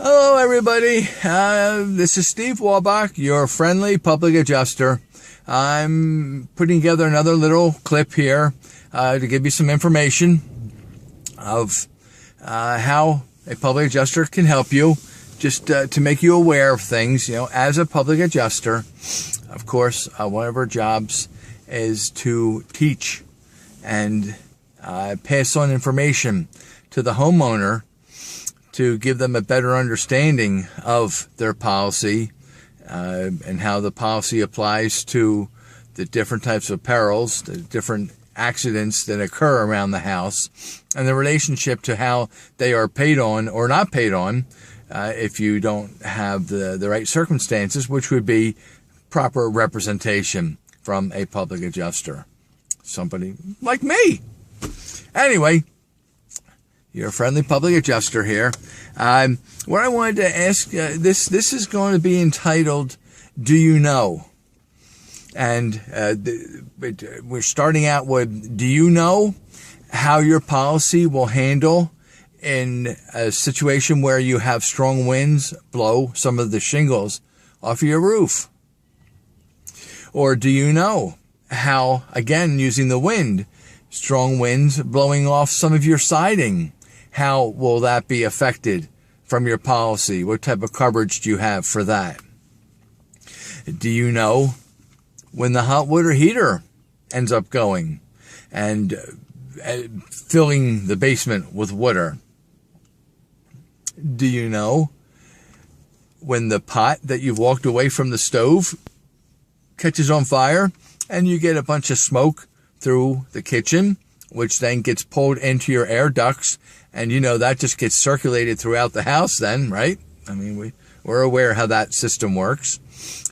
Hello, everybody. This is Steve Wolbach, your friendly public adjuster. I'm putting together another little clip here to give you some information of how a public adjuster can help you, just to make you aware of things. As a public adjuster, of course, one of our jobs is to teach and pass on information to the homeowner to give them a better understanding of their policy and how the policy applies to the different types of perils, the different accidents that occur around the house, and the relationship to how they are paid on or not paid on if you don't have the right circumstances, which would be proper representation from a public adjuster, somebody like me. Anyway, your friendly public adjuster here. What I wanted to ask, this is going to be entitled, Do You Know? And we're starting out with, do you know how your policy will handle in a situation where you have strong winds blow some of the shingles off of your roof? Or do you know how, again, using the wind, strong winds blowing off some of your siding, how will that be affected from your policy? What type of coverage do you have for that? Do you know when the hot water heater ends up going and filling the basement with water? Do you know when the pot that you've walked away from the stove catches on fire and you get a bunch of smoke through the kitchen, which then gets pulled into your air ducts, and that just gets circulated throughout the house then, right? I mean, we're aware how that system works.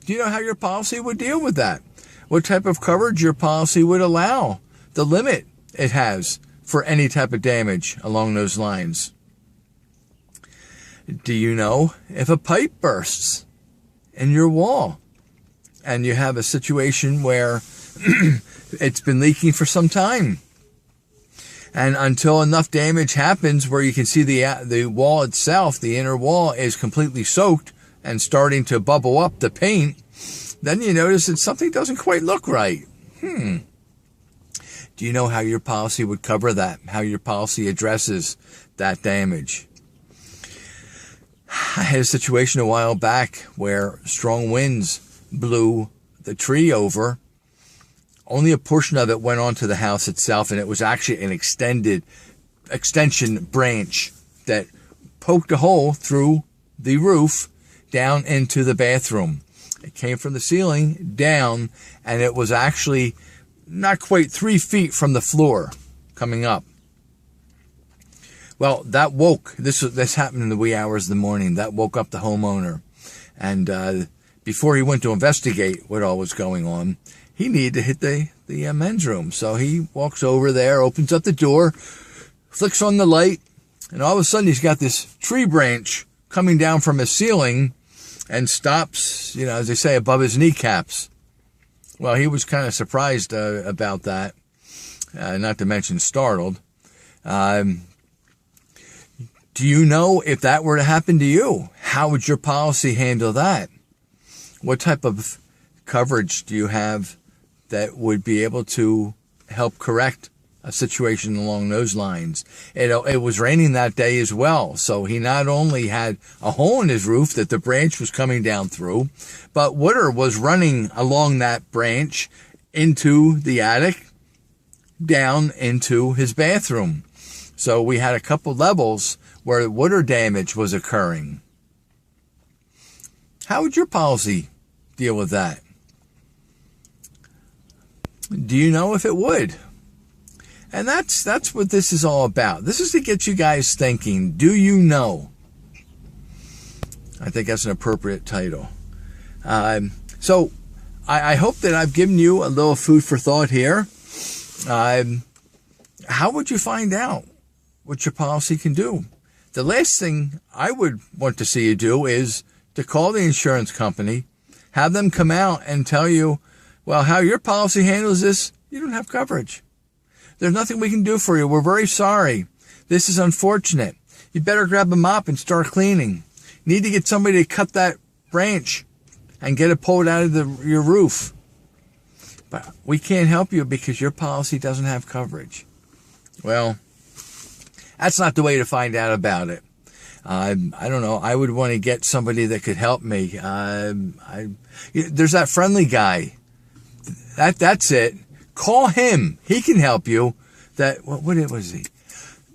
Do you know how your policy would deal with that? What type of coverage your policy would allow, the limit it has for any type of damage along those lines? Do you know if a pipe bursts in your wall and you have a situation where it's been leaking for some time, and until enough damage happens where you can see the wall itself, the inner wall, is completely soaked and starting to bubble up the paint, then you notice that something doesn't quite look right. Do you know how your policy would cover that? How your policy addresses that damage? I had a situation a while back where strong winds blew the tree over. Only a portion of it went onto the house itself, and it was actually an extension branch that poked a hole through the roof down into the bathroom. It came from the ceiling down, and it was actually not quite 3 feet from the floor coming up. Well, that woke, this happened in the wee hours of the morning, that woke up the homeowner. And before he went to investigate what all was going on, he needed to hit the men's room. So he walks over there, opens up the door, flicks on the light, and all of a sudden he's got this tree branch coming down from his ceiling and stops, as they say, above his kneecaps. Well, he was kind of surprised about that, not to mention startled. Do you know if that were to happen to you? How would your policy handle that? What type of coverage do you have that would be able to help correct a situation along those lines? It was raining that day as well, so he not only had a hole in his roof that the branch was coming down through, but water was running along that branch into the attic, down into his bathroom. So we had a couple levels where water damage was occurring. How would your policy deal with that? Do you know if it would? And that's what this is all about. This is to get you guys thinking. Do you know? I think that's an appropriate title. So I hope that I've given you a little food for thought here. How would you find out what your policy can do? The last thing I would want to see you do is to call the insurance company, have them come out and tell you, well, how your policy handles this, you don't have coverage. There's nothing we can do for you. We're very sorry. This is unfortunate. You better grab a mop and start cleaning. need to get somebody to cut that branch and get it pulled out of your roof. But we can't help you because your policy doesn't have coverage. Well, that's not the way to find out about it. I don't know. I would want to get somebody that could help me. There's that friendly guy. That's it. Call him. He can help you. What was he?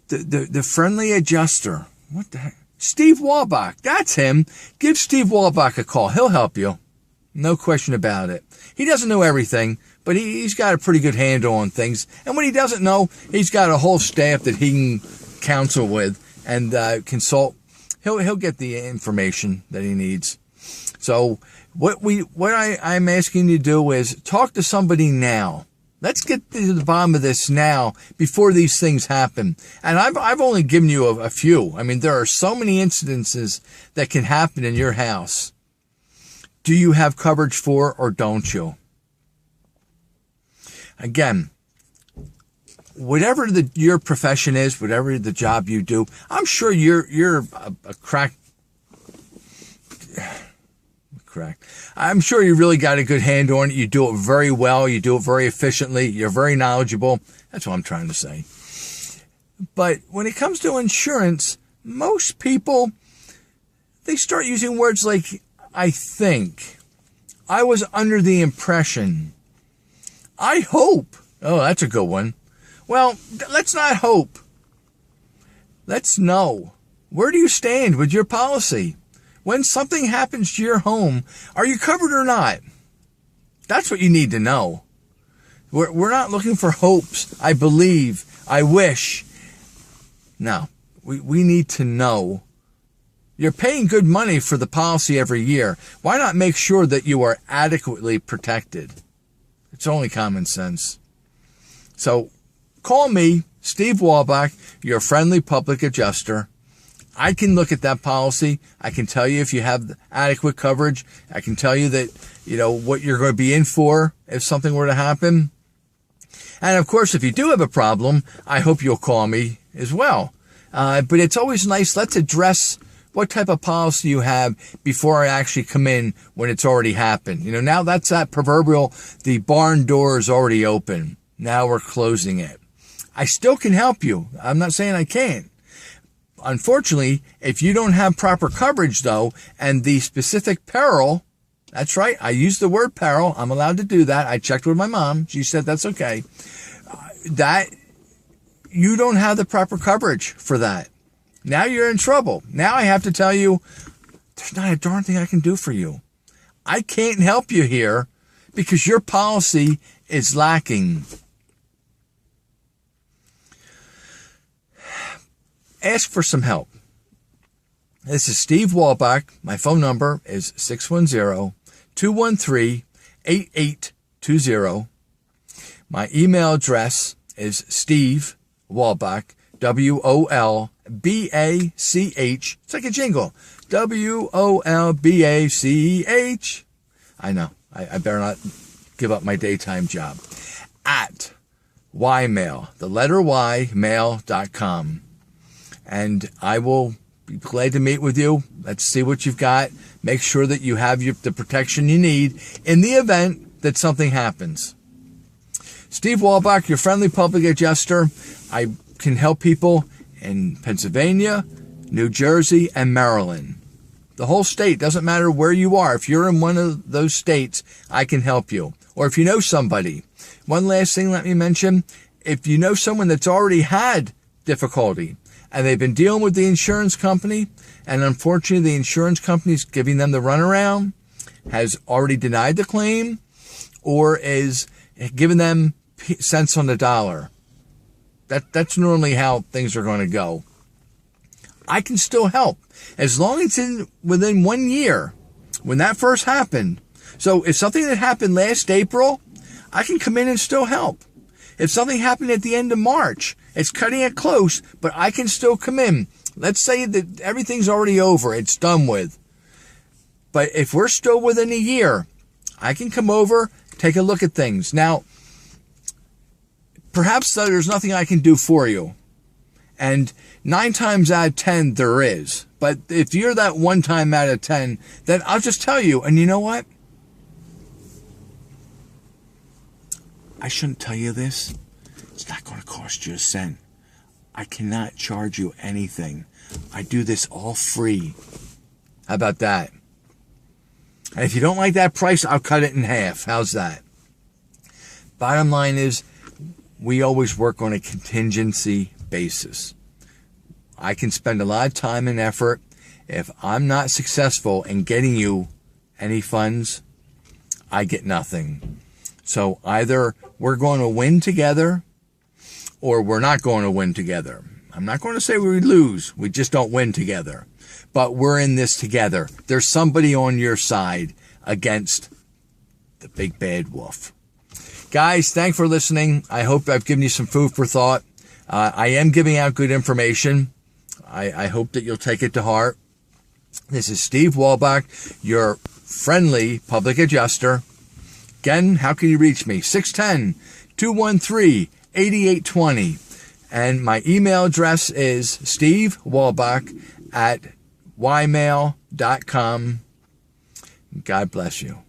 The friendly adjuster. What the heck? Steve Wolbach. That's him. Give Steve Wolbach a call. He'll help you. No question about it. He doesn't know everything, but he's got a pretty good handle on things. And when he doesn't know, he's got a whole staff that he can counsel with and consult. He'll get the information that he needs. So what I'm asking you to do is talk to somebody now. Let's get to the bottom of this now before these things happen. And I've only given you a few. I mean, there are so many incidences that can happen in your house. Do you have coverage for or don't you? Again, whatever your profession is, whatever the job you do, I'm sure you're a crack. I'm sure you really got a good handle on it. You do it very well. You do it very efficiently. You're very knowledgeable. That's what I'm trying to say. But when it comes to insurance, most people, they start using words like, I think, I was under the impression, I hope. Oh, that's a good one. Well, let's not hope. Let's know. Where do you stand with your policy? When something happens to your home, are you covered or not? That's what you need to know. We're not looking for hopes. I believe. I wish. No, we need to know. You're paying good money for the policy every year. Why not make sure that you are adequately protected? It's only common sense. So call me, Steve Wolbach, your friendly public adjuster. I can look at that policy. I can tell you if you have adequate coverage. I can tell you that, what you're going to be in for if something were to happen. And of course, if you do have a problem, I hope you'll call me as well. But it's always nice. Let's address what type of policy you have before I actually come in when it's already happened. Now that's that proverbial, the barn door is already open. Now we're closing it. I still can help you. I'm not saying I can't. Unfortunately, if you don't have proper coverage, though, and the specific peril, that's right, I use the word peril. I'm allowed to do that. I checked with my mom. She said that's okay. That you don't have the proper coverage for that. Now you're in trouble. Now I have to tell you, there's not a darn thing I can do for you. I can't help you here because your policy is lacking. Ask for some help. This is Steve Wolbach. My phone number is 610-213-8820. My email address is Steve Wolbach, W-O-L-B-A-C-H. It's like a jingle. W-O-L-B-A-C-H. I know. I better not give up my daytime job. At ymail, the letter Y, mail.com. And I will be glad to meet with you. Let's see what you've got. Make sure that you have the protection you need in the event that something happens. Steve Wolbach, your friendly public adjuster. I can help people in Pennsylvania, New Jersey, and Maryland. The whole state, doesn't matter where you are. If you're in one of those states, I can help you. Or if you know somebody. One last thing let me mention. If you know someone that's already had difficulty, and they've been dealing with the insurance company, and unfortunately the insurance company's giving them the runaround, has already denied the claim, or is giving them cents on the dollar. That's normally how things are going to go. I can still help as long as it's within 1 year when that first happened. So if something that happened last April, I can come in and still help. If something happened at the end of March, it's cutting it close, but I can still come in. Let's say that everything's already over. It's done with. But if we're still within a year, I can come over, take a look at things. Now, perhaps there's nothing I can do for you. And 9 times out of 10, there is. But if you're that 1 time out of 10, then I'll just tell you, and you know what? I shouldn't tell you this. It's not going to cost you a cent. I cannot charge you anything. I do this all free. How about that? And if you don't like that price, I'll cut it in half. How's that? Bottom line is, we always work on a contingency basis. I can spend a lot of time and effort. If I'm not successful in getting you any funds, I get nothing. So either we're going to win together or we're not going to win together. I'm not going to say we lose. We just don't win together. But we're in this together. There's somebody on your side against the big bad wolf. Guys, thanks for listening. I hope I've given you some food for thought. I am giving out good information. I hope that you'll take it to heart. This is Steve Wolbach, your friendly public adjuster. Again, how can you reach me? 610-213-8820. And my email address is stevewolbach@ymail.com. God bless you.